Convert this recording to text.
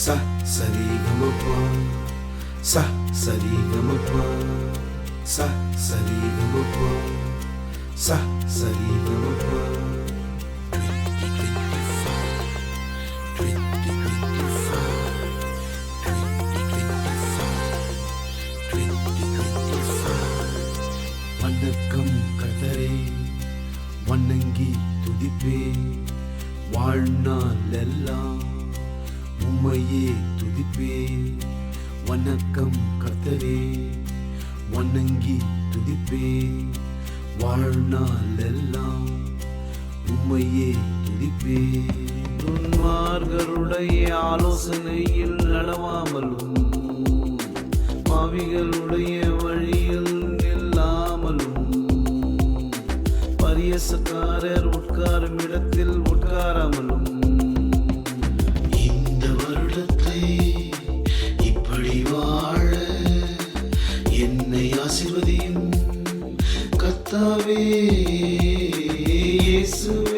sa sari gama pa sa sari gama pa sa sari gama pa sa sari gama pa 2025 வணக்கம் கர்த்தரே வணங்கி துதிப்பே வாழ்நாள் எல்லாம் உம்மையே துதிப்பே வணக்கம் கர்த்தரே வணங்கி துதிப்பே வாழ்நாள் எல்லாம் உம்மையே துதிப்பே துன்மார்களுடைய ஆலோசனையில் நடவாமலும் பாவிகளுடைய வழியில் நில்லாமலும் பரியசக்காரர் உட்காரும் இடத்தில் உட்காராமலும் இந்த வருடத்தை இப்படி வாழ என்னை ஆசீர்வதியும் கர்த்தாவே இயேசுவே.